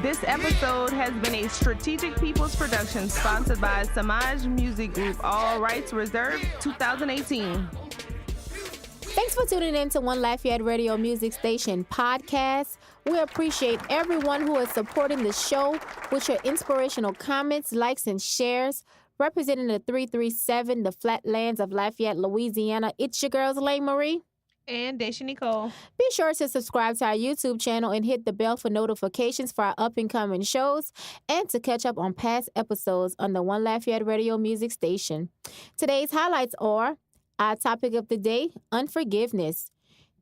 This episode has been a Strategic People's production sponsored by Samaj Music Group. All rights reserved, 2018. Thanks for tuning in to 1Lafayette Radio Music Station podcast. We appreciate everyone who is supporting the show with your inspirational comments, likes, and shares. Representing the 337, the Flatlands of Lafayette, Louisiana, it's your girls, Lane Marie. And Daisha Nicole. Be sure to subscribe to our YouTube channel and hit the bell for notifications for our up-and-coming shows and to catch up on past episodes on the 1Lafayette Radio Music Station. Today's highlights are our topic of the day, unforgiveness.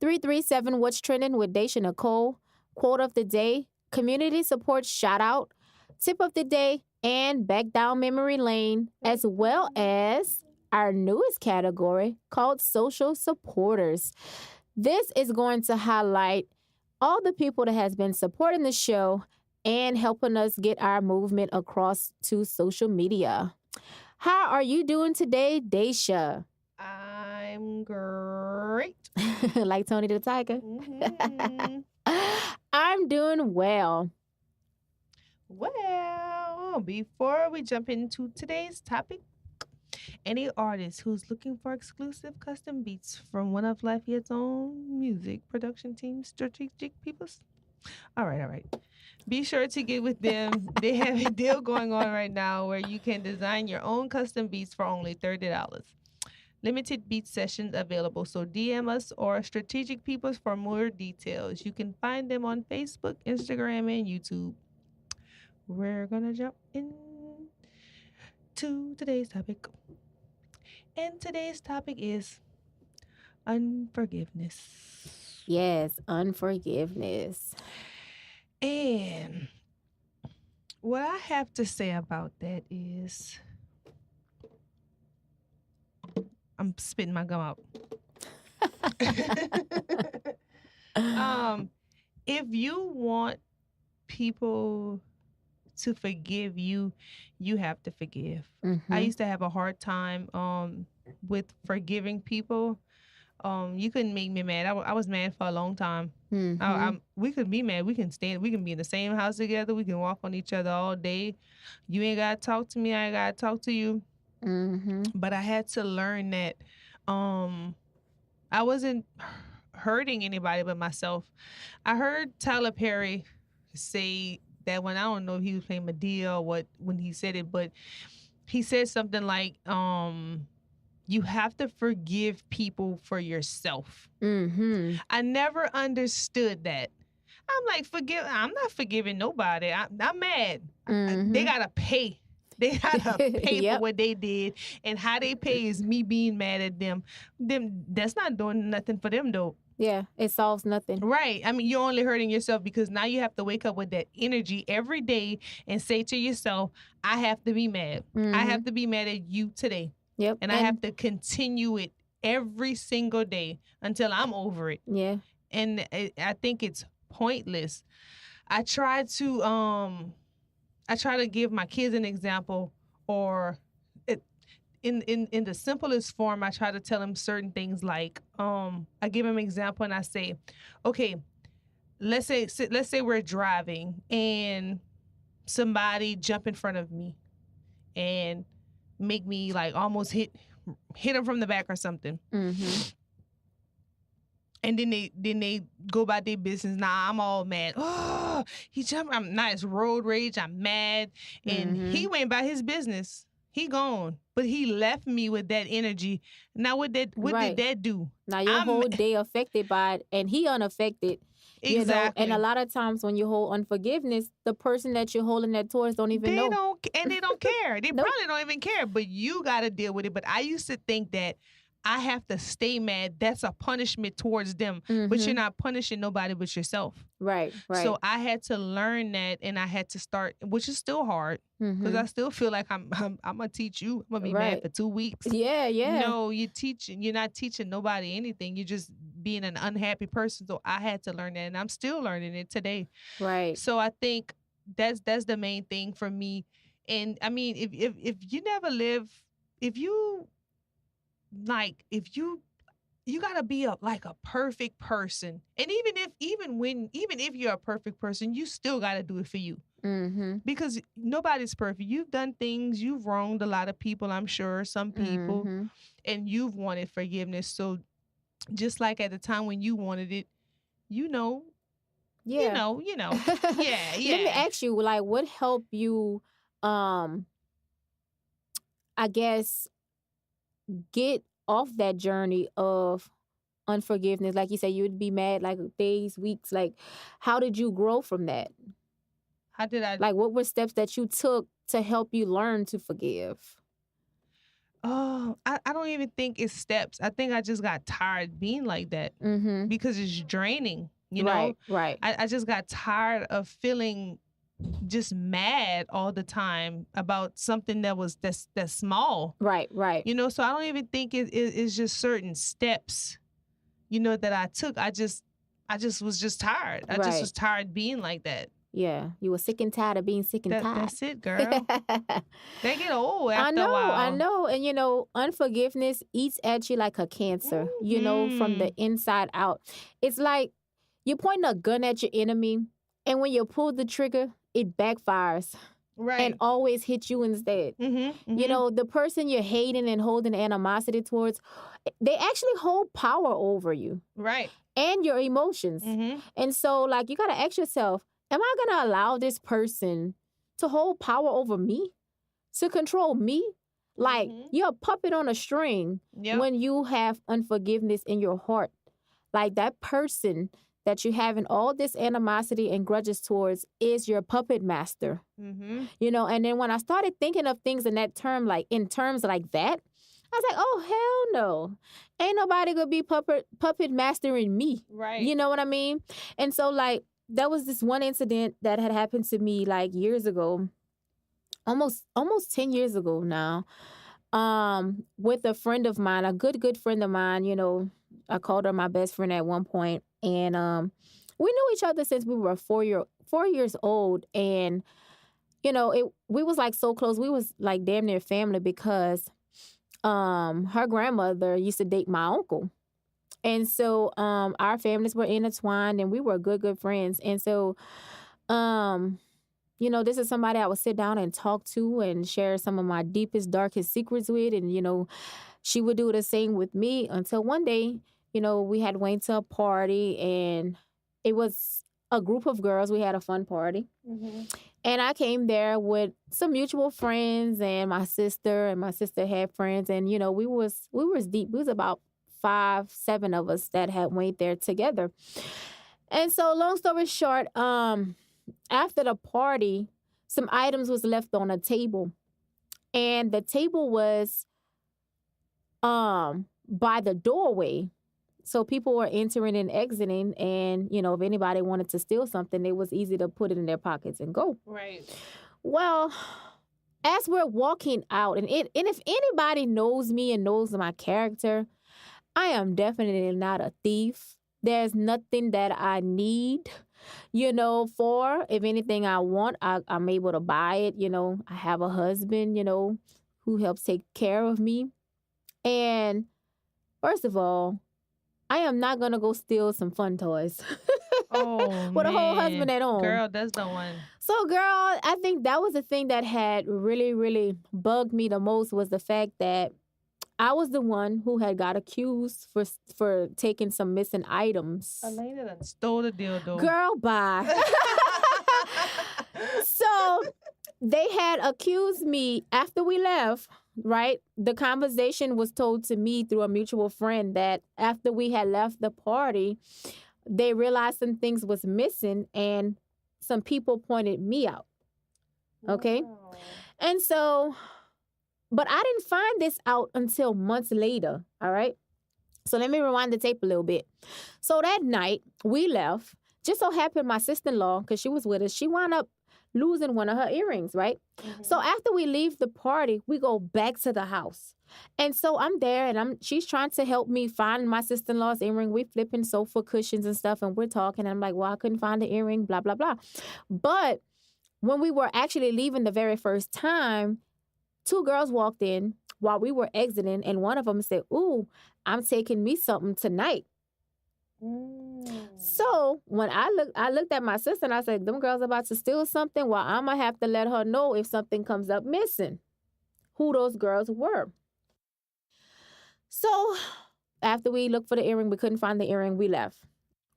337, what's trending with Daisha Nicole. Quote of the day, community support shout-out. Tip of the day, and back down memory lane, as well as our newest category called social supporters. This is going to highlight all the people that has been supporting the show and helping us get our movement across to social media. How are you doing today, Daisha? I'm great. Like Tony the Tiger? Mm-hmm. I'm doing well. Well, before we jump into today's topic, any artist who's looking for exclusive custom beats from one of Lafayette's own music production team, Strategic Peoples. All right. Be sure to get with them. They have a deal going on right now where you can design your own custom beats for only $30. Limited beat sessions available, so DM us or Strategic Peoples for more details. You can find them on Facebook, Instagram, and YouTube. We're going to jump into today's topic. And today's topic is unforgiveness. Yes, unforgiveness. And what I have to say about that is I'm spitting my gum out. If you want people to forgive you, you have to forgive. Mm-hmm. I used to have a hard time with forgiving people. You couldn't make me mad. I was mad for a long time. Mm-hmm. We could be mad. We can be in the same house together. We can walk on each other all day. You ain't got to talk to me. I ain't got to talk to you. Mm-hmm. But I had to learn that I wasn't hurting anybody but myself. I heard Tyler Perry say that when I don't know if he was playing Medea or when he said it, but he said something like, you have to forgive people for yourself. Mm-hmm. I never understood that. I'm like, I'm not forgiving nobody. I'm mad. Mm-hmm. They gotta pay. They gotta pay Yep. for what they did, and how they pay is me being mad at them. That's not doing nothing for them though. Yeah, it solves nothing. Right. I mean, you're only hurting yourself because now you have to wake up with that energy every day and say to yourself, I have to be mad. Mm-hmm. I have to be mad at you today. Yep. And I have to continue it every single day until I'm over it. Yeah. And I think it's pointless. I try to give my kids an example, or in the simplest form, I try to tell them certain things like, I give them an example and I say, okay, let's say we're driving and somebody jump in front of me and make me like almost hit them from the back or something. Mm-hmm. And then they go about their business. Now I'm all mad. Oh, he jumped. I'm not. It's road rage. I'm mad. And he went by his business. He gone. But he left me with that energy. Now what did that do? Now your whole day affected by it, and he unaffected. Exactly. You know? And a lot of times when you hold unforgiveness, the person that you're holding that towards don't even know. They don't care. They Nope. probably don't even care. But you got to deal with it. But I used to think that I have to stay mad. That's a punishment towards them. Mm-hmm. But you're not punishing nobody but yourself. Right. So I had to learn that, and I had to start, which is still hard, because I still feel like I'm gonna teach you. I'm gonna be mad for 2 weeks. Yeah. No, you're not teaching nobody anything. You're just being an unhappy person. So I had to learn that, and I'm still learning it today. Right. So I think that's the main thing for me. And I mean, if you never live, if you you gotta be like a perfect person. And even if you're a perfect person, you still gotta do it for you. Mm-hmm. Because nobody's perfect. You've done things, you've wronged a lot of people, I'm sure, some people, Mm-hmm. and you've wanted forgiveness. So just like at the time when you wanted it, you know, Yeah. Yeah, Let me yeah. ask you, like, what helped you, um, I guess, get off that journey of unforgiveness? Like you said, you'd be mad like days, weeks. Like, how did you grow from that? How did I Like, what were steps that you took to help you learn to forgive? Oh, I don't even think it's steps. I think I just got tired being like that Mm-hmm. because it's draining, you know? Right, right, I just got tired of feeling just mad all the time about something that's small, right, right, you know? So I don't even think it's just certain steps, that I took. I just was just tired. I just right. was tired being like that. Yeah, you were sick and tired of being sick and tired. That's it, girl. They get old after a I while. know. And unforgiveness eats at you like a cancer, from Hmm. the inside out. It's like you're pointing a gun at your enemy, and when you pull the trigger, it backfires and Right. always hits you instead. Mm-hmm. The person you're hating and holding animosity towards, they actually hold power over you Right. and your emotions. Mm-hmm. And so, like, you got to ask yourself, am I going to allow this person to hold power over me, to control me? Like, Mm-hmm. you're a puppet on a string Yep. when you have unforgiveness in your heart. Like, that person that you having all this animosity and grudges towards is your puppet master. Mm-hmm. And then when I started thinking of things in that term, like in terms like that, I was like, oh, hell no. Ain't nobody gonna be puppet mastering me. Right. You know what I mean? And so, like, there was this one incident that had happened to me like years ago, almost 10 years ago now, with a friend of mine, a good friend of mine. I called her my best friend at one point, and we knew each other since we were 4 years old, and we was like so close. We was like damn near family because her grandmother used to date my uncle. And so our families were intertwined and we were good friends. And so this is somebody I would sit down and talk to and share some of my deepest, darkest secrets with. And, she would do the same with me until one day, we had went to a party and it was a group of girls. We had a fun party. Mm-hmm. And I came there with some mutual friends and my sister had friends. And, we was deep. We was about 5, 7 of us that had went there together. And so long story short, after the party, some items was left on a table. And the table was by the doorway. So people were entering and exiting, and if anybody wanted to steal something, it was easy to put it in their pockets and go. Right. Well, as we're walking out, and if anybody knows me and knows my character, I am definitely not a thief. There's nothing that I need, for. If anything I want, I'm able to buy it. I have a husband, who helps take care of me. And first of all, I am not going to go steal some fun toys. Oh, with a whole man. husband at home. Girl, that's the one. So, girl, I think that was the thing that had really, really bugged me the most, was the fact that I was the one who had got accused for taking some missing items. Elena done stole the dildo. Girl, bye. So they had accused me after we left, right? The conversation was told to me through a mutual friend that after we had left the party, they realized some things was missing and some people pointed me out. Okay? Wow. And so, but I didn't find this out until months later, all right? So let me rewind the tape a little bit. So that night, we left. Just so happened my sister-in-law, because she was with us, she wound up losing one of her earrings, right? Mm-hmm. So after we leave the party, we go back to the house. And so I'm there and she's trying to help me find my sister-in-law's earring. We flipping sofa cushions and stuff and we're talking. And I'm like, well, I couldn't find the earring, blah, blah, blah. But when we were actually leaving the very first time, 2 girls walked in. while we were exiting, and one of them said, "Ooh, I'm taking me something tonight." Mm. So when I looked at my sister and I said, "Them girls about to steal something. Well, I'm gonna have to let her know if something comes up missing, who those girls were." So after we looked for the earring, we couldn't find the earring. We left.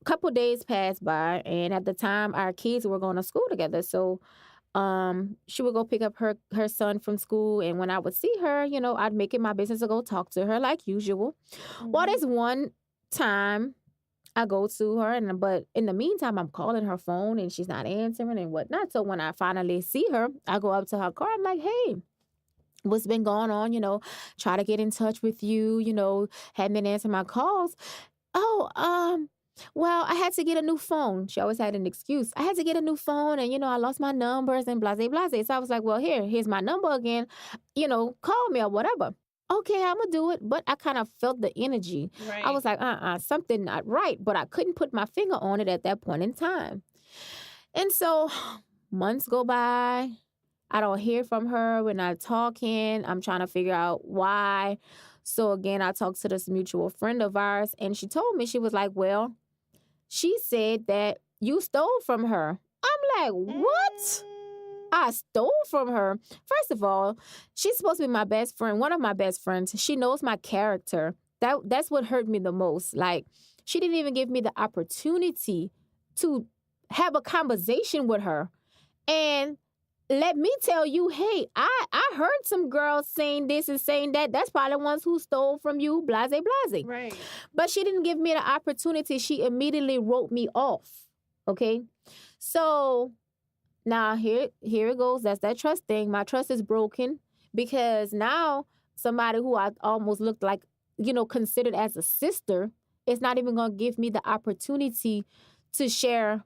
A couple days passed by, and at the time, our kids were going to school together. So she would go pick up her son from school, and when I would see her, I'd make it my business to go talk to her like usual. Well, Mhm. there's one time I go to her, but in the meantime, I'm calling her phone and she's not answering and whatnot. So when I finally see her, I go up to her car. I'm like, "Hey, what's been going on? Try to get in touch with you. Hadn't been answering my calls. Oh, well, I had to get a new phone." She always had an excuse. "I had to get a new phone, and I lost my numbers and blase blase." So I was like, "Well, here's my number again. Call me or whatever." "Okay, I'm gonna do it." But I kind of felt the energy. I Right. was like, something not right, but I couldn't put my finger on it at that point in time. And so months go by. I don't hear from her. We're not talking. I'm trying to figure out why. So again, I talked to this mutual friend of ours, and she told me, she was like, "Well, she said that you stole from her." I'm like, "What? Mm. I stole from her?" First of all, she's supposed to be my best friend, one of my best friends. She knows my character. That's what hurt me the most. Like, she didn't even give me the opportunity to have a conversation with her. And let me tell you, hey, I heard some girls saying this and saying that. That's probably the ones who stole from you, blase, blase. Right. But she didn't give me the opportunity. She immediately wrote me off. Okay. So now here it goes. That's that trust thing. My trust is broken because now somebody who I almost looked like, considered as a sister, is not even going to give me the opportunity to share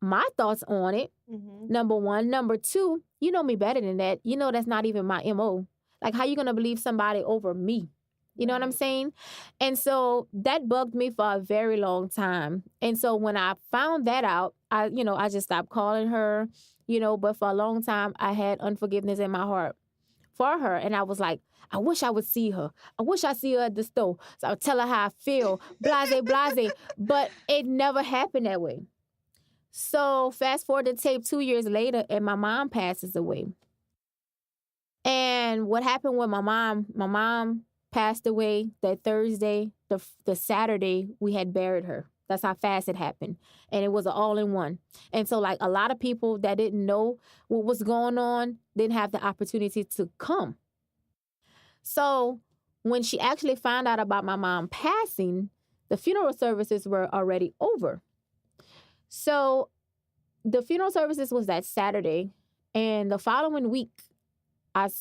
my thoughts on it. Mhm. Number one. Number two, you know me better than that. You know that's not even my MO. Like, how you going to believe somebody over me? You know what I'm Right. saying? And so that bugged me for a very long time. And so when I found that out, I just stopped calling her, but for a long time I had unforgiveness in my heart for her. And I was like, I wish I would see her. I wish I see her at the store. So I'll tell her how I feel, blase, blase. But it never happened that way. So fast forward to tape 2 years later, and my mom passes away. And what happened with my mom passed away that Thursday. The Saturday we had buried her. That's how fast it happened. And it was an all in one. And so, like, a lot of people that didn't know what was going on didn't have the opportunity to come. So when she actually found out about my mom passing, the funeral services were already over. So the funeral services was that Saturday. And the following week,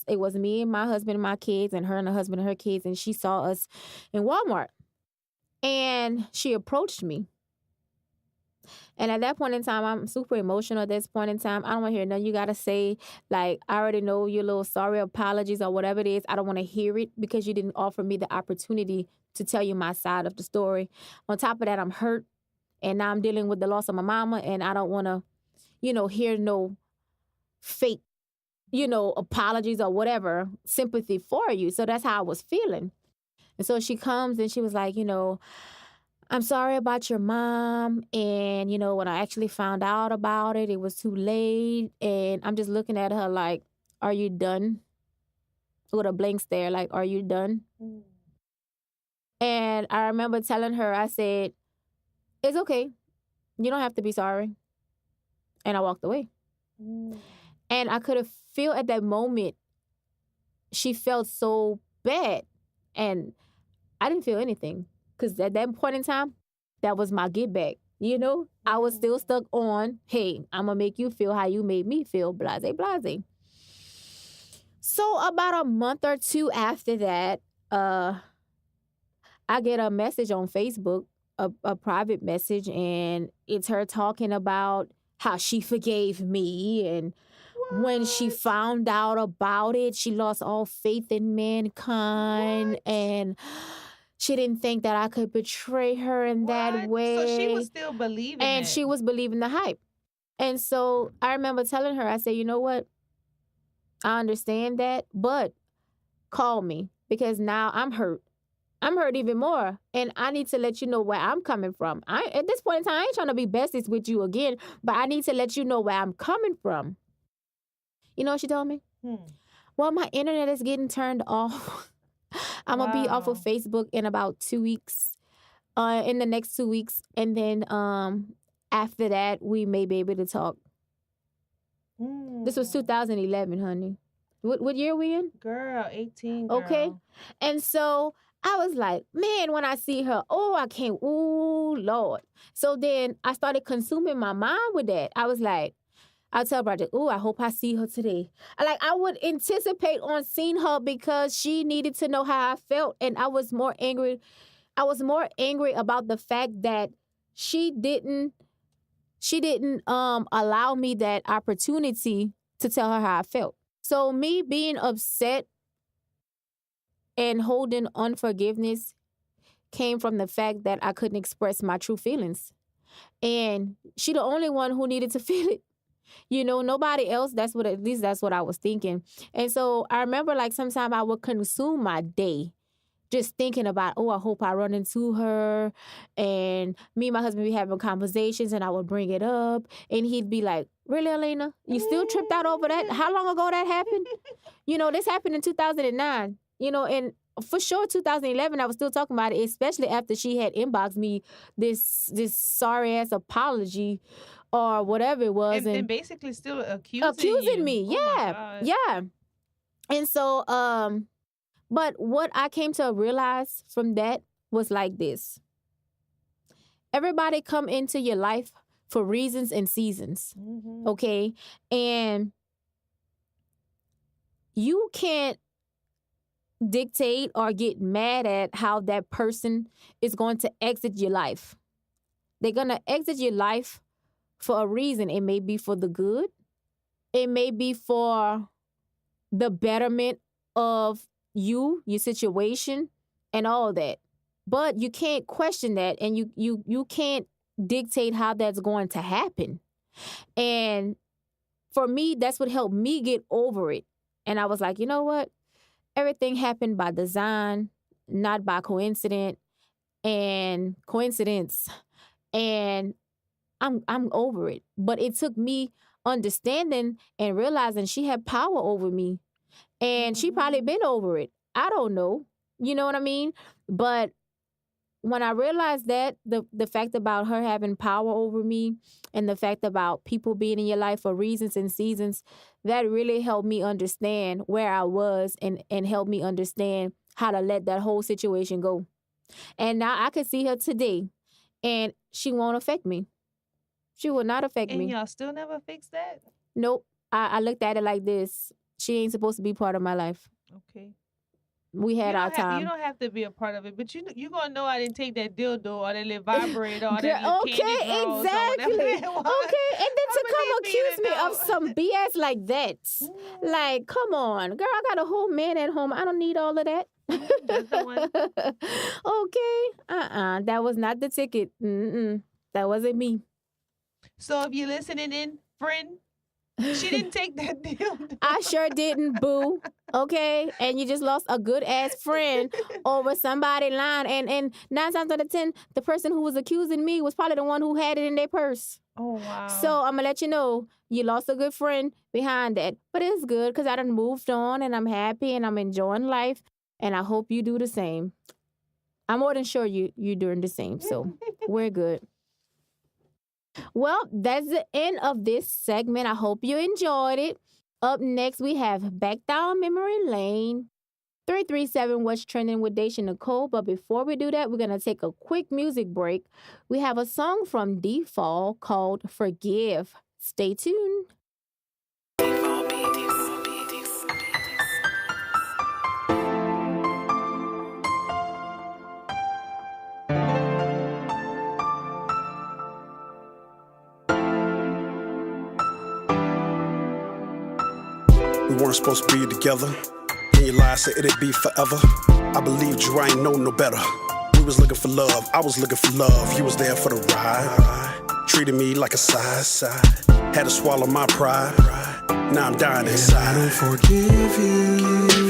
it was me and my husband and my kids, and her and her husband and her kids, and she saw us in Walmart. And she approached me. And at that point in time, I'm super emotional at this point in time. I don't want to hear nothing you got to say. Like, I already know your little sorry apologies or whatever it is. I don't want to hear it because you didn't offer me the opportunity to tell you my side of the story. On top of that, I'm hurt. And now I'm dealing with the loss of my mama. And I don't want to, hear no fake, apologies or whatever, sympathy for you. So that's how I was feeling. And so she comes and she was like, "I'm sorry about your mom. And, when I actually found out about it, it was too late." And I'm just looking at her like, "Are you done?" With a blank stare, like, "Are you done?" Mm. And I remember telling her, I said, "It's okay. You don't have to be sorry." And I walked away. Mm. And I could have feel at that moment, she felt so bad. And I didn't feel anything. Because at that point in time, that was my get back. I was still stuck on, hey, I'm going to make you feel how you made me feel, blase, blase. So about a month or two after that, I get a message on Facebook, a private message, and it's her talking about how she forgave me. And when she What? found out about it, she lost all faith in mankind. What? And she didn't think that I could betray her in that What? So she was way. still believing And it. she was believing the hype. And so I remember telling her, I said, "You know what? I understand that, but call me." because now I'm hurt. I'm hurt even more. And I need to let you know where I'm coming from. At this point in time, I ain't trying to be besties with you again, but I need to let you know where I'm coming from. You know what she told me? Well, my internet is getting turned off. I'm going to be off of Facebook in about 2 weeks, in the next 2 weeks. And then after that, we may be able to talk. This was 2011, honey. What year are we in? Girl, 18, girl. Okay. And so I was like, man, when I see her, oh, I can't, oh, Lord. So then I started consuming my mind with that. I was like, I'll tell Broderick, oh, I hope I see her today. I would anticipate on seeing her because she needed to know how I felt. And I was more angry. I was more angry about the fact that she didn't allow me that opportunity to tell her how I felt. So me being upset and holding unforgiveness came from the fact that I couldn't express my true feelings. And she the only one who needed to feel it. You know, nobody else, at least that's what I was thinking. And so I remember sometimes I would consume my day just thinking about, oh, I hope I run into her. And me and my husband be having conversations and I would bring it up. And he'd be like, really, Elena? You still tripped out over that? How long ago that happened? You know, this happened in 2009. You know, and for sure 2011, I was still talking about it, especially after she had inboxed me this sorry-ass apology or whatever it was. And basically still accusing me. Yeah. And so, but what I came to realize from that was like this. Everybody come into your life for reasons and seasons, okay? And you can't dictate or get mad at how that person is going to exit your life. They're going to exit your life for a reason. It may be for the good. It may be for the betterment of your situation, and all that. But you can't question that, and you can't dictate how that's going to happen. And for me, that's what helped me get over it. And I was like, you know what? Everything happened by design, not by coincidence. And I'm over it. But it took me understanding and realizing she had power over me. And she probably been over it. I don't know. You know what I mean? But when I realized that, the fact about her having power over me and the fact about people being in your life for reasons and seasons, that really helped me understand where I was and helped me understand how to let that whole situation go. And now I could see her today and she won't affect me. She will not affect me. And y'all still never fixed that? Nope. I looked at it like this. She ain't supposed to be part of my life. Okay. We had our time. You don't have to be a part of it, but you gonna know I didn't take that dildo or that little vibrator or that little candy draws exactly. Okay, and then to come accuse me of some BS like that. Like, come on. Girl, I got a whole man at home. I don't need all of that. That's the one. Okay. That was not the ticket. That wasn't me. So if you're listening in, friend, she didn't take that deal. I sure didn't, boo. Okay? And you just lost a good-ass friend over somebody lying. And 9 times out of 10, the person who was accusing me was probably the one who had it in their purse. Oh, wow. So I'm going to let you know, you lost a good friend behind that. But it's good because I done moved on and I'm happy and I'm enjoying life. And I hope you do the same. I'm more than sure you're doing the same. So we're good. Well, that's the end of this segment. I hope you enjoyed it. Up next, we have Back Down Memory Lane. 337 What's Trending with Daisha Nicole. But before we do that, we're going to take a quick music break. We have a song from Default called Forgive. Stay tuned. We weren't supposed to be together. And your lies said it'd be forever. I believed you, I ain't know no better. We was looking for love, I was looking for love. You was there for the ride. Treated me like a side. Had to swallow my pride. Now I'm dying inside. I don't forgive you.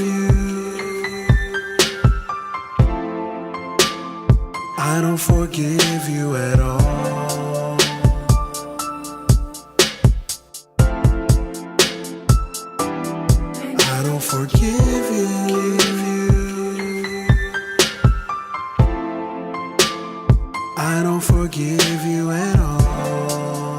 I don't forgive you at all. I don't forgive you. I don't forgive you at all.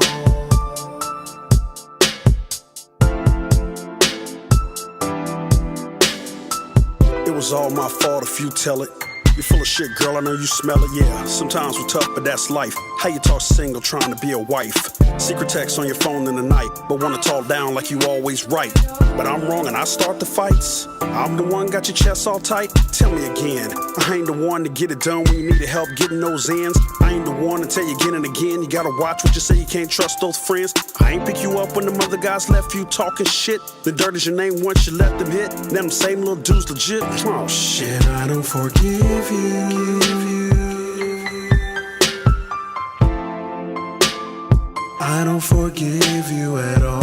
It was all my fault if you tell it. You full of shit, girl, I know you smell it, yeah. Sometimes we're tough, but that's life. How you talk single, trying to be a wife? Secret text on your phone in the night, but wanna talk down like you always right. But I'm wrong and I start the fights. I'm the one got your chest all tight. Tell me again, I ain't the one to get it done when you needed help getting those ends. I ain't the one to tell you again and again, you gotta watch what you say, you can't trust those friends. I ain't pick you up when them other guys left you talking shit. The dirt is your name once you let them hit. Them same little dudes legit. Oh shit, I don't forgive you. I don't forgive you at all.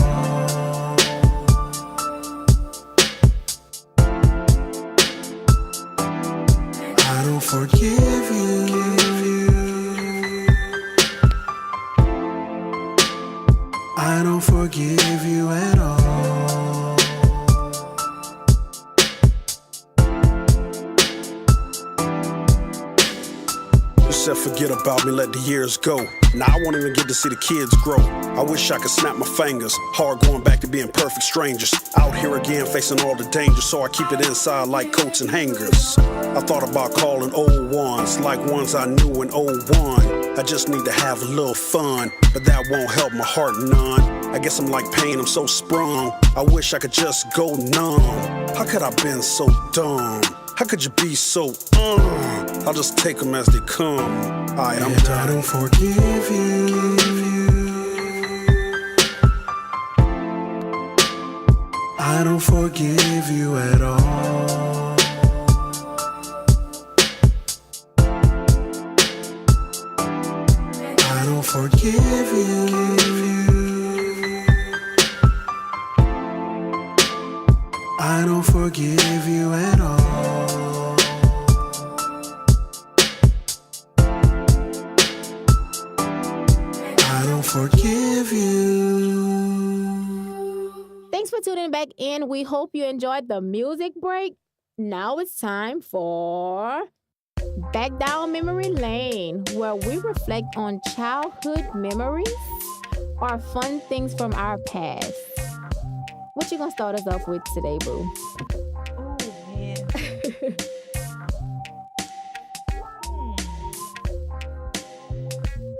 I don't forgive you. I don't forgive you at all. You said forget about me, let the years go. Now I won't even get to see the kids grow. I wish I could snap my fingers. Hard going back to being perfect strangers. Out here again facing all the danger, so I keep it inside like coats and hangers. I thought about calling old ones, like ones I knew in '01. I just need to have a little fun, but that won't help my heart none. I guess I'm like pain, I'm so sprung. I wish I could just go numb. How could I been so dumb? How could you be so I'll just take them as they come. Alright, I'm done. I don't forgive you. I don't forgive you at all. I don't forgive you. I don't forgive you at all. I don't forgive you. Thanks for tuning back in. We hope you enjoyed the music break. Now it's time for Back Down Memory Lane, where we reflect on childhood memories or fun things from our past. What you gonna start us off with today, boo? Oh, man.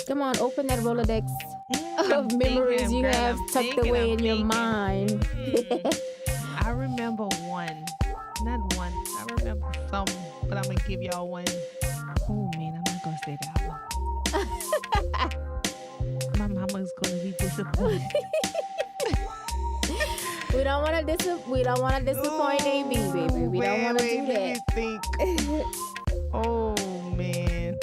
Come on, open that Rolodex of I'm memories thinking, you girl, have I'm tucked thinking, away I'm in your thinking. mind. I remember one. Not one. I remember some, but I'm going to give y'all one. Oh, man, I'm not going to say that one. My mama's going to be disappointed. We don't want to disappoint AB, baby. We don't want to do Let that. me think. Oh, man.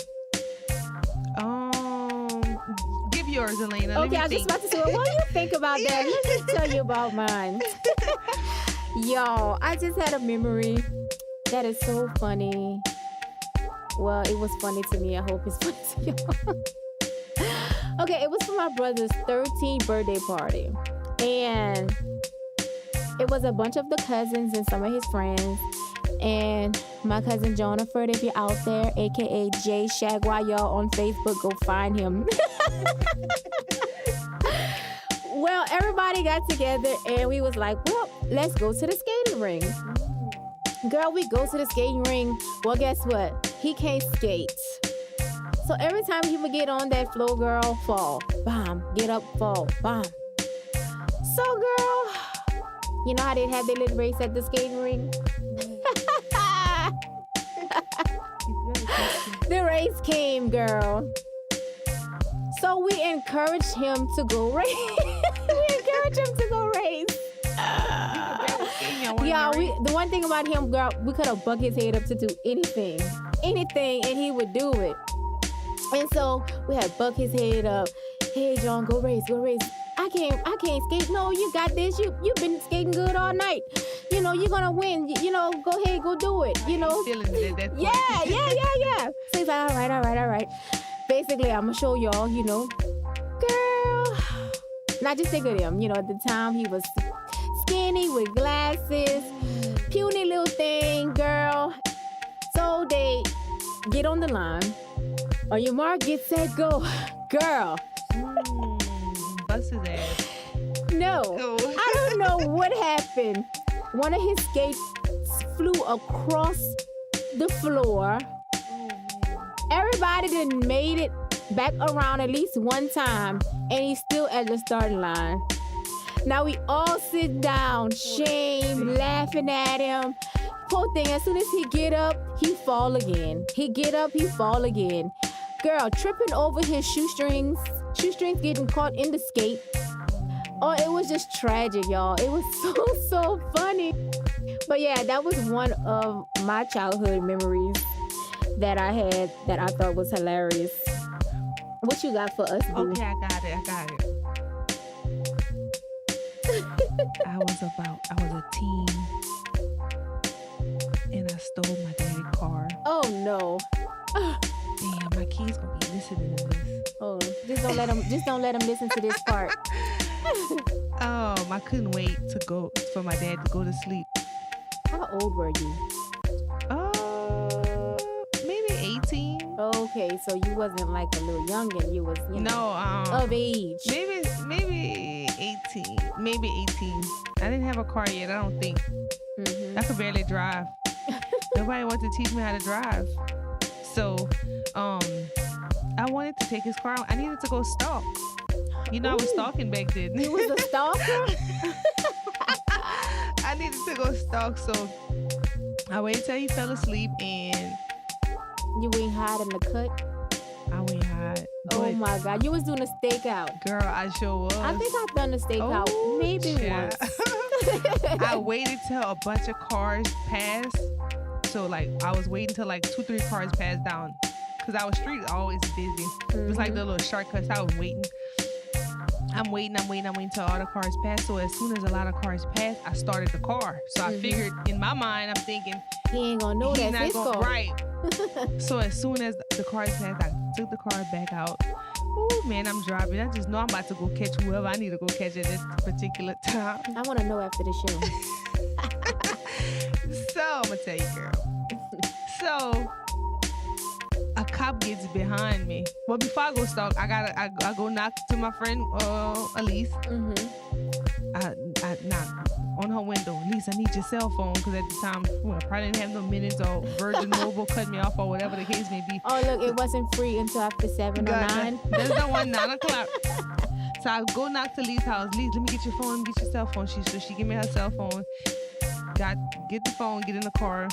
Give yours, Elena. Let Okay, me I was just think. about to say, well, while you think about that, let me tell you about mine. Yo, I just had a memory that is so funny. Well, it was funny to me. I hope it's funny to y'all. Okay, it was for my brother's 13th birthday party. And it was a bunch of the cousins and some of his friends. And my cousin Jonathan, if you're out there, aka Jay Shagwa, y'all on Facebook, go find him. Well, everybody got together and we was like, well, let's go to the skating ring. Girl, we go to the skating ring. Well, guess what? He can't skate. So every time he would get on that floor, girl, fall, bam, get up, fall, bam. So, girl, you know how they had their little race at the skating ring? The race came, girl. So we encouraged him to go race. Yeah, the one thing about him, girl, we could have bucked his head up to do anything, and he would do it. And so we had buck his head up. Hey, John, go race. I can't skate. No, you got this. You've been skating good all night. you know, you're gonna win. You know, go ahead, go do it. You know. Feeling it at that point. Yeah. So he's like, all right. Basically, I'm gonna show y'all, you know, girl. Now just think of him. You know, at the time he was skinny with glasses, puny little thing, girl. So they get on the line. On your mark, get set, go, girl. Bust his ass. No, Oh. I don't know what happened. One of his skates flew across the floor. Everybody done made it back around at least one time, and he's still at the starting line. Now we all sit down, shame, laughing at him. Poor thing, as soon as he get up, he fall again. He get up, he fall again. Girl, tripping over his shoestrings getting caught in the skate. Oh, it was just tragic, y'all. It was so funny. But yeah, that was one of my childhood memories that I had that I thought was hilarious. What you got for us, boo? Okay, I got it. I was a teen, and I stole my daddy's car. Oh no. Damn, my kids gonna be listening to this. Oh, just don't let them listen to this part. I couldn't wait for my dad to go to sleep. How old were you? Maybe 18. Okay, so you wasn't like a little youngin'. You was, you know, of age. Maybe 18. Maybe 18. I didn't have a car yet, I don't think. I could barely drive. Nobody wanted to teach me how to drive. So, I wanted to take his car. I needed to go stalk. You know, I was stalking back then. You was a stalker? I needed to go stalk, so I waited till he fell asleep, and you went hide in the cut? I went hide. Oh my God, you was doing a stakeout. Girl, I sure was. I think I've done a stakeout maybe once. I waited till a bunch of cars passed. So like I was waiting till like 2-3 cars passed down. Cause our street is always busy. It was like the little shortcuts. I was waiting. I'm waiting till all the cars pass. So as soon as a lot of cars passed, I started the car. So I figured in my mind, I'm thinking he ain't gonna know that's his car. Right. So as soon as the cars passed, I took the car back out. Oh man, I'm driving. I just know I'm about to go catch whoever I need to go catch at this particular time. I want to know after the show. So I'm gonna tell you, girl. So a cop gets behind me. Well, before I go stalk, I go knock to my friend Elise. I knock on her window. Elise, I need your cell phone, because at the time, I probably didn't have no minutes, or Virgin Mobile cut me off, or whatever the case may be. Oh look, it wasn't free until after 7 or 9. There's no one 9 o'clock. So I go knock to Lee's house. Lee, let me get your phone. Let me get your cell phone. So she give me her cell phone. Get the phone. Get in the car.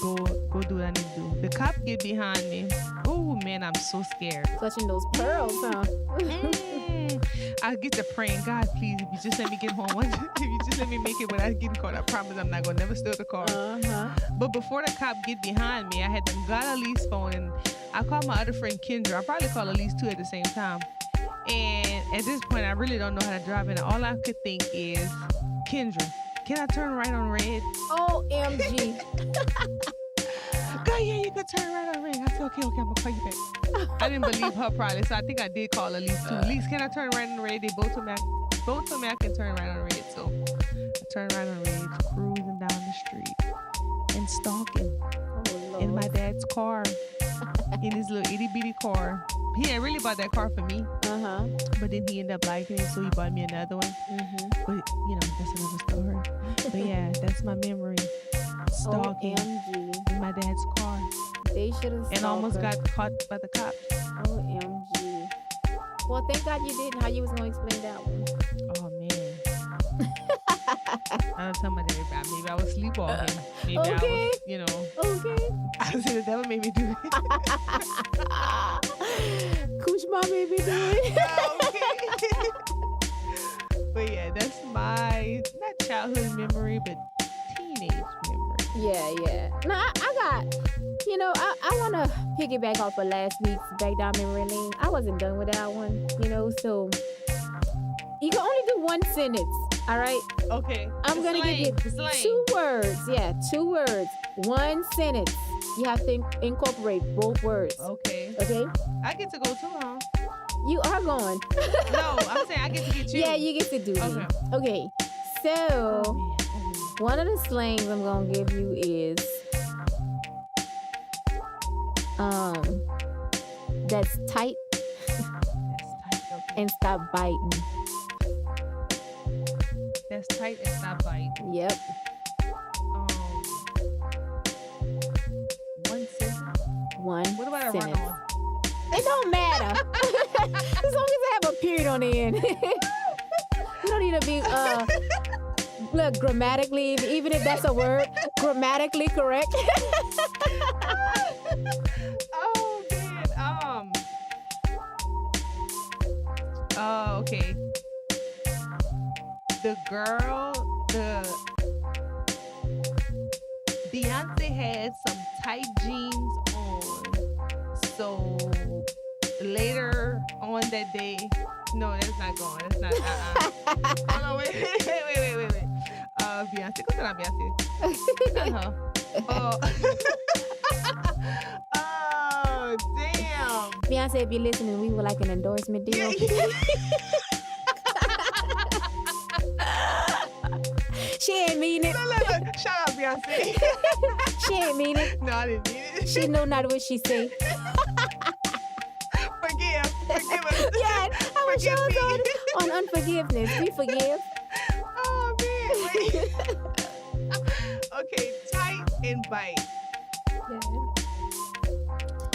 Go do what I need to do. The cop get behind me. Oh man, I'm so scared. Clutching those pearls, huh? I get to praying, God, please, if you just let me get home, if you just let me make it without getting caught, I promise I'm not gonna never steal the car. But before the cop get behind me, I had them got Elise's phone, and I called my other friend Kendra. I probably called Elise too at the same time. And at this point, I really don't know how to drive, and all I could think is, Kendra, can I turn right on red? OMG. God, yeah, you can turn right on red. I said, okay, I'm gonna call you back. I didn't believe her probably, so I think I did call Elise too. Elise, can I turn right on red? They both told me I can turn right on red. So I turned right on red, cruising down the street and stalking in my dad's car, in his little itty bitty car. He ain't really bought that car for me, but then he ended up liking it, so he bought me another one. But you know, that's another story. But yeah, that's my memory. Stalking in my dad's car. They should have. And almost got caught by the cops. OMG. Well, thank God you didn't. How you was gonna explain that one? Oh man. I don't tell my daddy about. Maybe I was sleepwalking. Maybe I was, you know. Okay. I said the devil made me do it. Cooch mom made me do it. Okay. But yeah, that's my not childhood memory, but teenage memory. Yeah. No, I got. You know, I want to piggyback off of last week's Back Down Memory Lane. I wasn't done with that one, you know, so you can only do one sentence. All right. Okay. I'm The going to give you slang. The slang. 2 words. Yeah, 2 words. 1 sentence. You have to incorporate both words. Okay. Okay? I get to go too, huh? You are going. No, I'm saying I get to get you. Yeah, you get to do me. Okay. Okay. So, Oh, man. one of the slangs I'm going to give you is that's tight That's tight. Okay. and stop biting. That's tight and stop biting. Yep. One sentence. One What about a sentence. run-on? It don't matter. As long as I have a period on the end. You don't need to be look, grammatically, even if that's a word, grammatically correct. Oh man. Oh, okay. The Beyonce had some tight jeans on. So later on that day, no, that's not going. That's not. Hold on, wait. Beyonce, what's that? Beyonce? Not her. Oh. Oh, damn. Beyonce, if you're listening, we would like an endorsement deal. She ain't mean it. Look. Shout out, Beyonce. She ain't mean it. No, I didn't mean it. She know not what she say. Forgive us. Yeah, I was Forgive me. on unforgiveness. We forgive. Oh, man. Wait. Okay, tight and bite.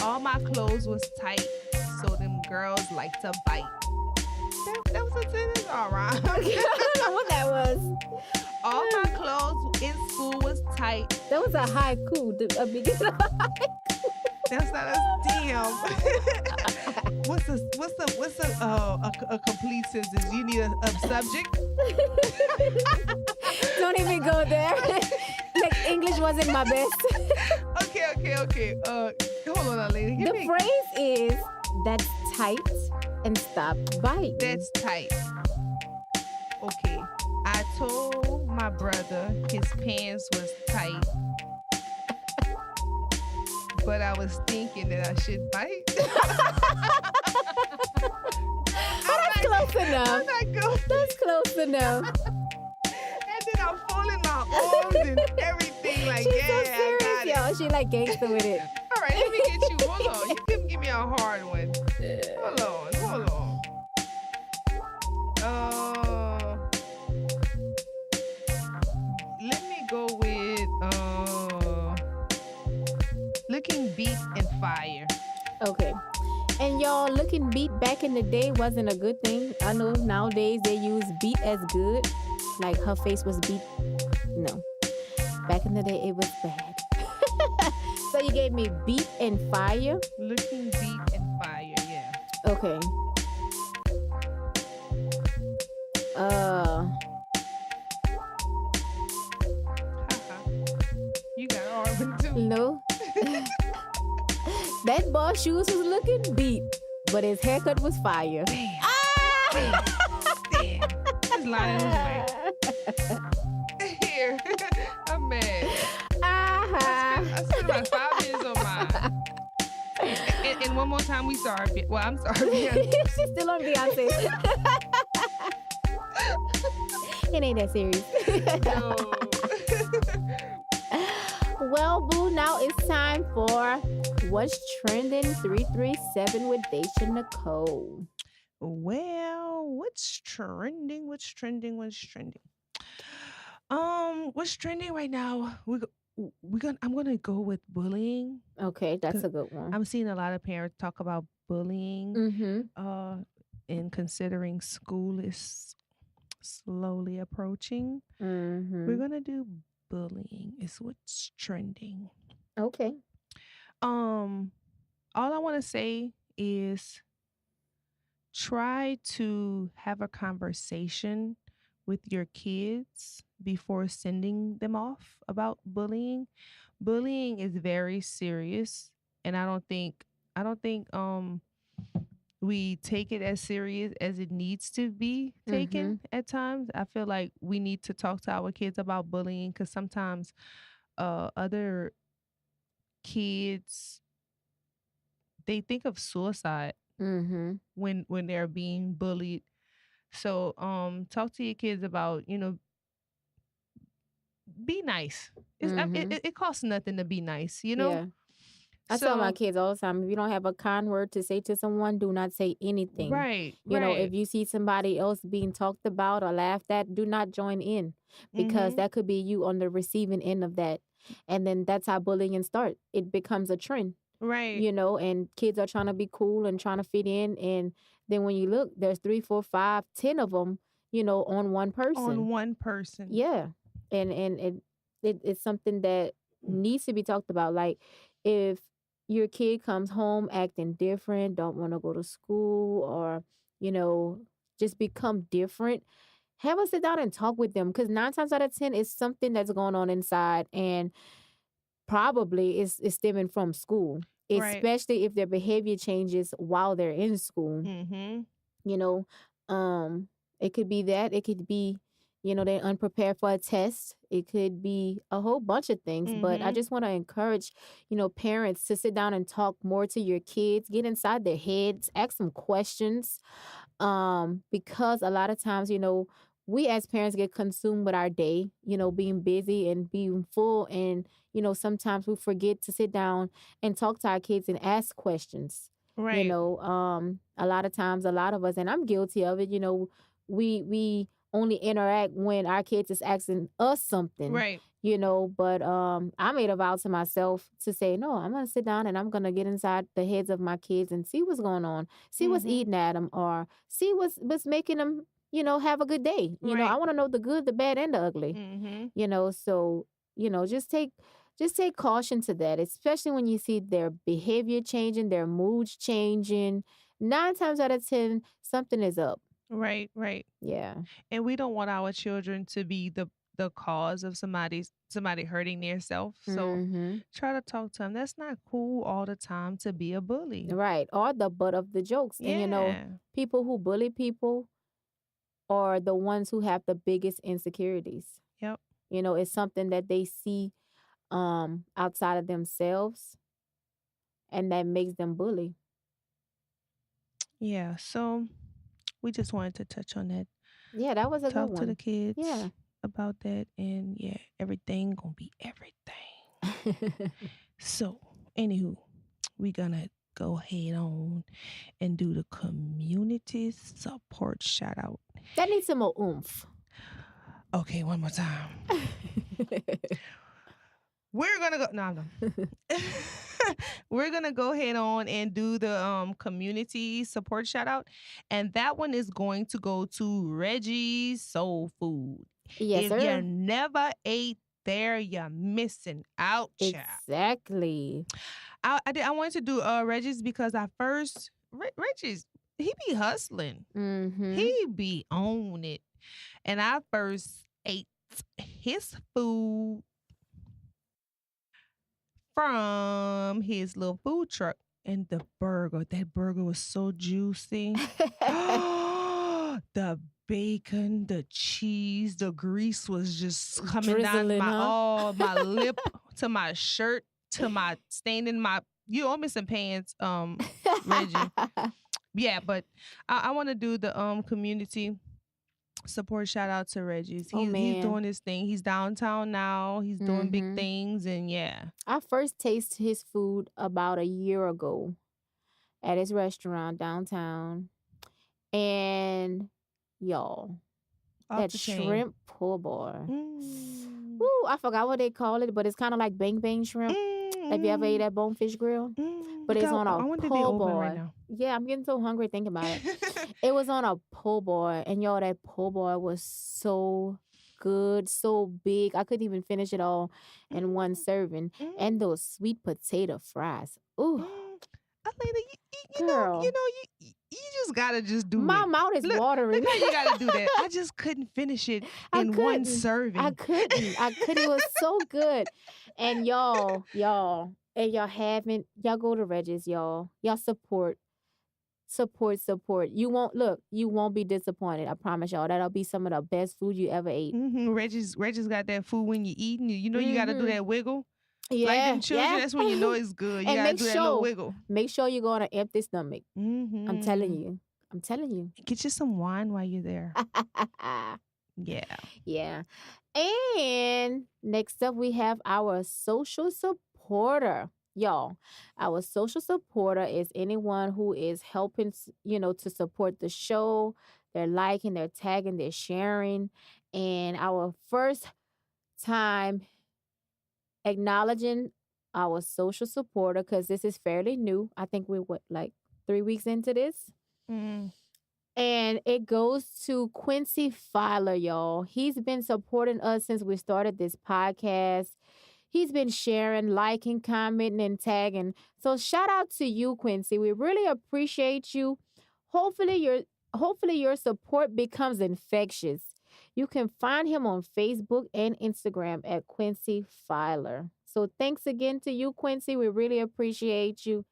All my clothes was tight, so them girls like to bite. That was a sentence, all right. I don't know what that was. All my clothes in school was tight. That was a haiku. A beginning of a haiku. That's not a damn. What's a complete sentence? You need a subject. Don't even go there. Like English wasn't my best. Okay. Hold on, lady. The phrase is that's tight and stop biting. That's tight. Okay. I told my brother his pants was tight. But I was thinking that I should bite. That's close enough. I'm not good. That's close enough. And then I'm folding my arms and everything. Like, She's yeah, so I serious, got it. y'all. She like gangster with it. All right, let me get you. Hold on. You couldn't give me a hard one. Hold on. Let me go with looking beat and fire. Okay. And y'all, looking beat back in the day wasn't a good thing. I know nowadays they use beat as good. Like her face was beat. No. Back in the day it was bad. So you gave me beat and fire? Looking beat and fire, yeah. Okay. You got all of them too. No. That boss shoes was looking beat, but his haircut was fire. Damn. Ah! Damn. This line was like, here. I'm mad. I spent about 5 minutes on mine. And one more time, we sorry. Well, I'm sorry. She's still on Beyonce. It ain't that serious. No. Well, boo, now it's time for What's Trending 337 with Daisha Nicole. Well, what's trending? What's trending right now? I'm gonna go with bullying. Okay, that's a good one. I'm seeing a lot of parents talk about bullying. Mm-hmm. And considering school is slowly approaching, Mm-hmm. we're gonna do bullying. Is what's trending. Okay. All I want to say is try to have a conversation with your kids before sending them off about bullying. Bullying is very serious, and I don't think we take it as serious as it needs to be Mm-hmm. taken at times. I feel like we need to talk to our kids about bullying because sometimes other kids they think of suicide Mm-hmm. when they're being bullied. So talk to your kids about, be nice. Mm-hmm. It costs nothing to be nice, Yeah. I tell my So kids all the time, if you don't have a kind word to say to someone, do not say anything. right, You know, right. if you see somebody else being talked about or laughed at, do not join in because Mhm. that could be you on the receiving end of that. And then that's how bullying starts. It becomes a trend, Right. you know, and kids are trying to be cool and trying to fit in. And then when you look, there's 3, 4, 5, 10 of them, you know, on one On person. one person. Yeah. And it's something that needs to be talked about. Like if your kid comes home acting different, don't want to go to school or, you know, just become different, have a sit down and talk with them because 9 times out of 10 it's something that's going on inside and probably is stemming from school, Right. especially if their behavior changes while they're in school. Mhm. You know, it could be that. It could be, you know, they're unprepared for a test. It could be a whole bunch of things. But I Mhm. just want to encourage, you know, parents to sit down and talk more to your kids, get inside their heads, ask some questions. Because a lot of times, you know, we as parents get consumed with our day, you know, being busy and being full. And, you know, sometimes we forget to sit down and talk to our kids and ask questions. You Right. know, a lot of times, a lot of us, and I'm guilty of it, you know, we only interact when our kids is asking us something, Right. you know, but I made a vow to myself to say, no, I'm gonna sit down and I'm gonna get inside the heads of my kids and see what's going on, see what's Mhm. eating at them, or see what's making them, you know, have a good day. You know, I Right. want to know the good, the bad, and the ugly. Mhm. You know, so you know, just take caution to that, especially when you see their behavior changing, their moods changing. 9 times out of 10, something is up. Right. Right. Yeah. And we don't want our children to be the cause of somebody hurting their self. So Mm-hmm. try to talk to them. That's not cool all the time to be a bully. Right. Or the butt of the jokes. And you know, Yeah. people who bully people are the ones who have the biggest insecurities. Yep. You know, it's something that they see outside of themselves and that makes them bully. Yeah. So we just wanted to touch on that. Yeah, that was a good Talk to the one. kids Yeah. about that, and yeah, everything gonna be everything. So, anywho, we gonna go ahead on and do the community support shout out. That needs some more oomph. Okay, one more time. We're gonna go. No, no. We're gonna go ahead on and do the community support shout out, and that one is going to go to Reggie's Soul Food. Yes, If you sir. never ate there, you're missing out, child. Exactly. I wanted to do Reggie's because I first Reggie's he be hustling, Mm-hmm. he be on it, and I first ate his food from his little food truck. And that burger was so juicy. The bacon, the cheese, the grease was just coming down Drizzling, huh? my lip to my shirt to my staining my you owe me some pants, Reggie. Yeah, but I want to do the community support shout out to Reggie's. Oh He's man. doing his thing. He's downtown now. He's doing big Mm-hmm. things, and yeah. I first tasted his food about a year ago at his restaurant downtown. And y'all, Off that the chain. shrimp pull bar. Mm. Woo, I forgot what they call it, but it's kind of like bang bang shrimp. Have you ever ate at Bonefish Grill? But Look it's how on a I wonder if they pull open right bar. now. Yeah, I'm getting so hungry thinking about it. It was on a pull bar, and y'all, that pull bar was so good, so big. I couldn't even finish it all in one serving. And those sweet potato fries. Ooh, Alena, girl, you just gotta just do my it. mouth is Look watering. how you gotta do that. I just couldn't finish it I in one couldn't. serving. I couldn't. It was so good. And y'all, and y'all go to Reggie's, y'all. Y'all support Support. You won't be disappointed. I promise y'all. That'll be some of the best food you ever ate. Reggie's got that food when you eating. You know you got to do Mm-hmm. that wiggle. Like them Yeah, children, yeah. that's when you know it's good. You And got to do that little wiggle. make sure you go on an empty stomach. I'm telling Mm-hmm. you. I'm telling you. Get you some wine while you're there. Yeah. Yeah. And next up, we have our social supporter. Y'all, our social supporter is anyone who is helping, to support the show. They're liking, they're tagging, they're sharing. And our first time acknowledging our social supporter, because this is fairly new. I think we're like 3 weeks into this. Mm. And it goes to Quincy Filer, y'all. He's been supporting us since we started this podcast. He's been sharing, liking, commenting, and tagging. So shout out to you, Quincy. We really appreciate you. Hopefully your support becomes infectious. You can find him on Facebook and Instagram at Quincy Filer. So thanks again to you, Quincy. We really appreciate you.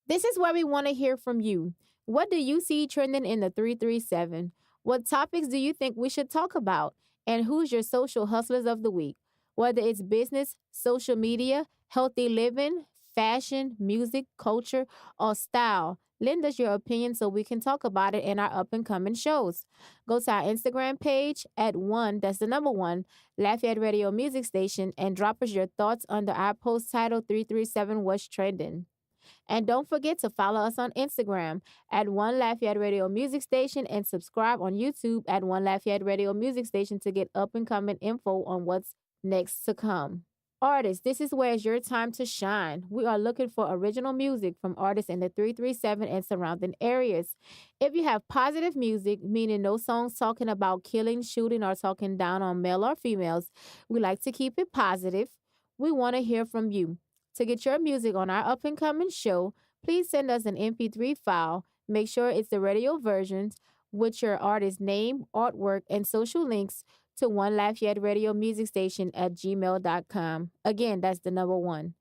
This is where we want to hear from you. What do you see trending in the 337? What topics do you think we should talk about? And who's your social hustlers of the week? Whether it's business, social media, healthy living, fashion, music, culture, or style, lend us your opinion so we can talk about it in our up and coming shows. Go to our Instagram page at that's the number 1Lafayette Radio Music Station, and drop us your thoughts under our post title 337 What's Trending. And don't forget to follow us on Instagram at 1Lafayette Radio Music Station, and subscribe on YouTube at 1Lafayette Radio Music Station to get up and coming info on what's next to come. Artists, this is where it's your time to shine. We are looking for original music from artists in the 337 and surrounding areas. If you have positive music, meaning no songs talking about killing, shooting, or talking down on male or females, we like to keep it positive. We want to hear from you. To get your music on our up and coming show, please send us an MP3 file. Make sure it's the radio versions with your artist name, artwork, and social links to 1Lafayette Radio Music Station at gmail.com. Again, that's the number 1.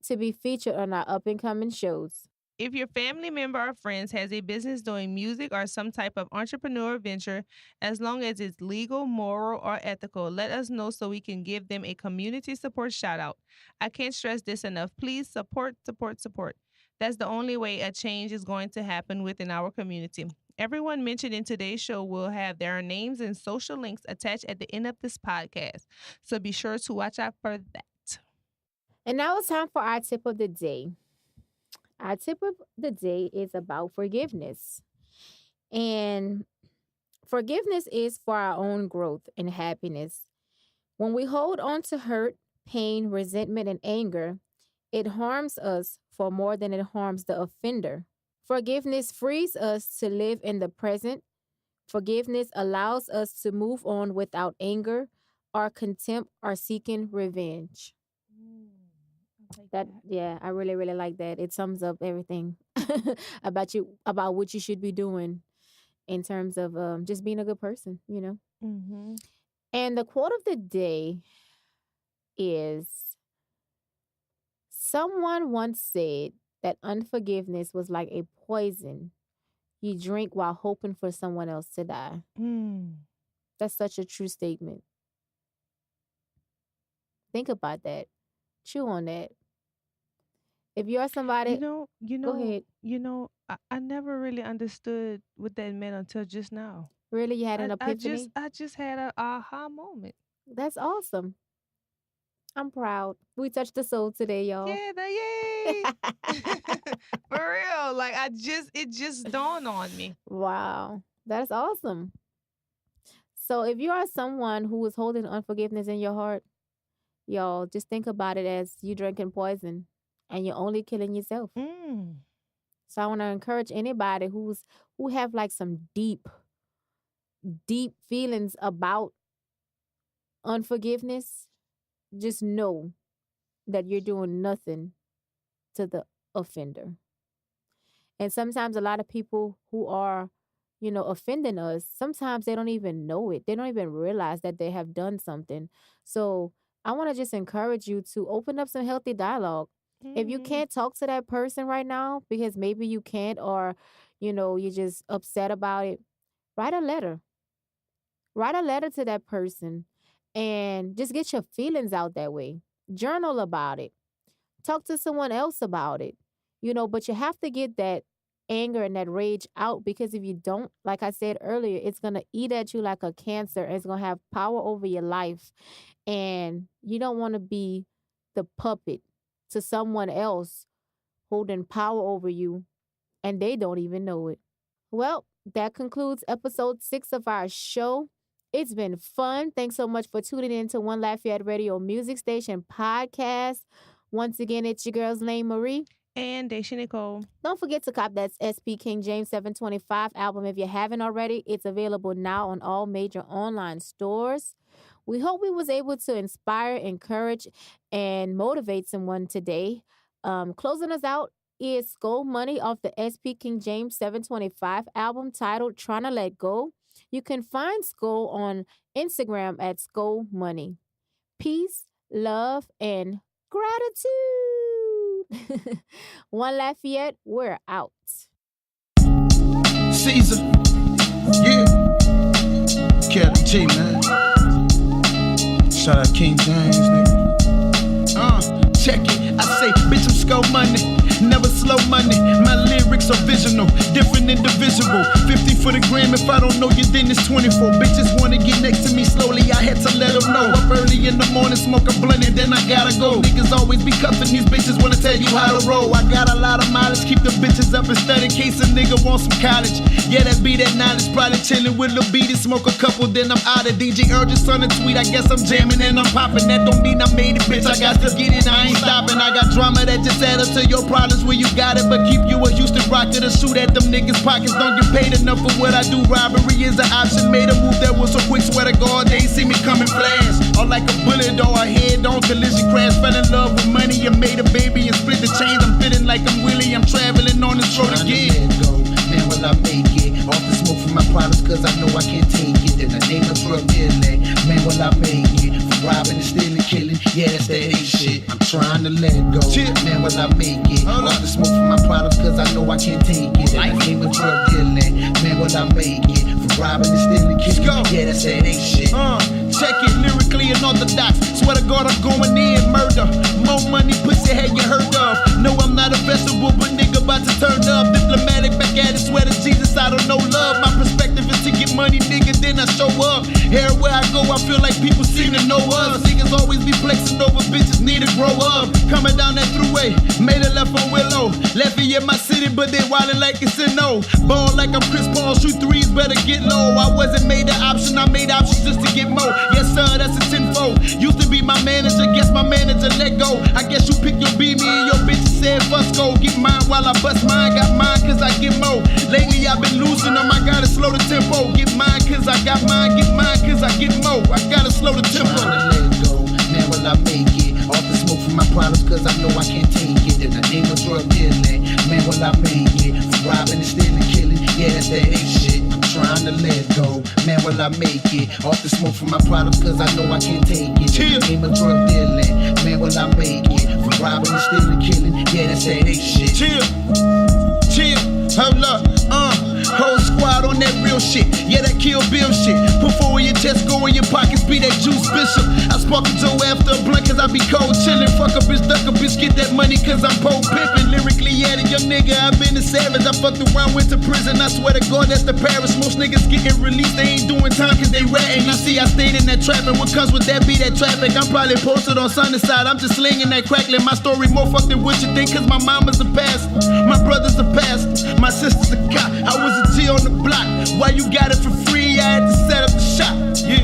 To be featured on our up and coming shows. If your family member or friends has a business doing music or some type of entrepreneur venture, as long as it's legal, moral, or ethical, let us know so we can give them a community support shout out. I can't stress this enough. Please support. That's the only way a change is going to happen within our community. Everyone mentioned in today's show will have their names and social links attached at the end of this podcast. So be sure to watch out for that. And now it's time for our tip of the day. Our tip of the day is about forgiveness. And forgiveness is for our own growth and happiness. When we hold on to hurt, pain, resentment, and anger, it harms us for more than it harms the offender. Forgiveness frees us to live in the present. Forgiveness allows us to move on without anger or contempt or seeking revenge. I really, really like that. It sums up everything about what you should be doing in terms of just being a good person, Mm-hmm. And the quote of the day is, someone once said that unforgiveness was like a poison you drink while hoping for someone else to die. That's such a true statement. Think about that. Chew on that. If you're somebody, go ahead. I never really understood what that meant until just now. Really, you had an epiphany? I just had an aha moment. That's awesome. I'm proud. We touched the soul today, y'all. Yeah, yay! For real, like it just dawned on me. Wow, that's awesome. So if you are someone who is holding unforgiveness in your heart, y'all, just think about it as you drinking poison, and you're only killing yourself. So I want to encourage anybody who have like some deep feelings about unforgiveness. Just know that you're doing nothing to the offender. And sometimes a lot of people who are, offending us, sometimes they don't even know it. They don't even realize that they have done something. So I want to just encourage you to open up some healthy dialogue. If you Mm, can't talk to that person right now because maybe you can't, or you're just upset about it, write a letter. Write a letter to that person and just get your feelings out that way. Journal about it. Talk to someone else about it. But you have to get that anger and that rage out, because if you don't, like I said earlier, it's going to eat at you like a cancer. It's going to have power over your life. And you don't want to be the puppet to someone else holding power over you, and they don't even know it. Well, that concludes episode 6 of our show. It's been fun. Thanks so much for tuning in to 1Lafayette Radio Music Station podcast. Once again, it's your girl's name, Marie. And Daisha Nicole. Don't forget to cop that SP King James 725 album if you haven't already. It's available now on all major online stores. We hope we was able to inspire, encourage, and motivate someone today. Closing us out is Skull Money off the SP King James 725 album titled Tryna Let Go. You can find Skull on Instagram at Skull Money. Peace, love, and gratitude. 1Lafayette, we're out. Caesar, yeah. Captain T, man. Shout out King James, nigga. Check it. I say, bitch, I'm skull money. Never slow money. My lyrics are visional, different, indivisible. 50 for the gram. If I don't know you, then it's 24. Bitches wanna get next to me slowly. I had to let them know. Up early in the morning, smoke a blunt, and then I gotta go. Niggas always be cuffing these bitches, wanna tell you how to roll. I got a lot of mileage, keep the bitches up instead in case a nigga wants some college. Yeah, that be that knowledge. Probably chilling with Lil B to smoke a couple, then I'm out of DJ Urges on the tweet. I guess I'm jamming and I'm popping. That don't mean I made it, bitch. I got to get it, I ain't stopping. I got drama that just add up to your problems where you got it, but keep you a Houston rocket to shoot at them niggas' pockets. Don't get paid enough for what I do. Robbery is an option. Made a move that was so quick, swear to God, they ain't see me coming flash. Or like a bullet or a head-on collision crash. Fell in love with money and made a baby and split the chains. I'm feeling like I'm Willie. I'm traveling on this road again. Man, will I make it? Off the smoke from my products, cause I know I can't take it. In the name of drug dealing, man, will I make it? From robbing and stealing, killing, yeah, that's that ain't shit. I'm trying to let go. Man, will I make it? Off the smoke from my products, cause I know I can't take it. In the name of drug dealing, man, will I make it? From robbing and stealing, killing, yeah, that's that ain't shit. Check it, lyrically unorthodox. Swear to God, I'm going in, murder. More money, pussy, had you heard of? No, I'm not a vegetable, but nigga about to turn up. Diplomatic, back at it, swear to Jesus, I don't know love. My perspective is to get money, nigga, then I show up. Everywhere I go, I feel like people seem to know us. Niggas always be flexing over bitches, need to grow up. Coming down that throughway, made a left on Willow. Lafayette, my city, but they wildin' like it's a no. Ball like I'm Chris Paul, shoot threes, better get low. I wasn't made an option, I made options just to get more. Yes, sir, that's a tenfold. Used to be my manager, guess my manager let go. I guess you pick your B, me and your bitch said, fuss go. Get mine while I bust mine, got mine cause I get more. Lately I've been losing them, I gotta slow the tempo. Get mine cause I got mine, get mine cause I get more. I gotta slow the tempo. Trying to let go, man, will I make it? Off the smoke from my products cause I know I can't take it. In the name of drug dealing, man, will I make it? From robbing and stealing, killing, yeah, that's that ain't shit. Trying to let go, man, will I make it? Off the smoke from my products, cause I know I can't take it. In the name of drug dealing, man, will I make it? From robbing and stealing, killing, yeah, that's that ain't shit. Chill, hold up, whole squad on that real shit. Yeah, that Kill Bill shit. Put forward your chest, go in your pockets, be that Juice Bishop. I spark a Joe after a blunt, cause I be cold chillin'. Fuck a bitch, duck a bitch, get that money, cause I'm pole pimpin'. Lyrically, yeah, the young nigga, I been a savage. I fucked around, went to prison, I swear to God, that's the parish. Most niggas getting released, they ain't doing time cause they ratting. You see, I stayed in that trap, and what comes with that be that traffic. I'm probably posted on Sunday side, I'm just slinging that crackling. My story more fucked than what you think, cause my mama's a pastor, my brother's a pastor, my sister's a cop. I was a G on the block. Why you got it for free? I had to set up the shop. Yeah.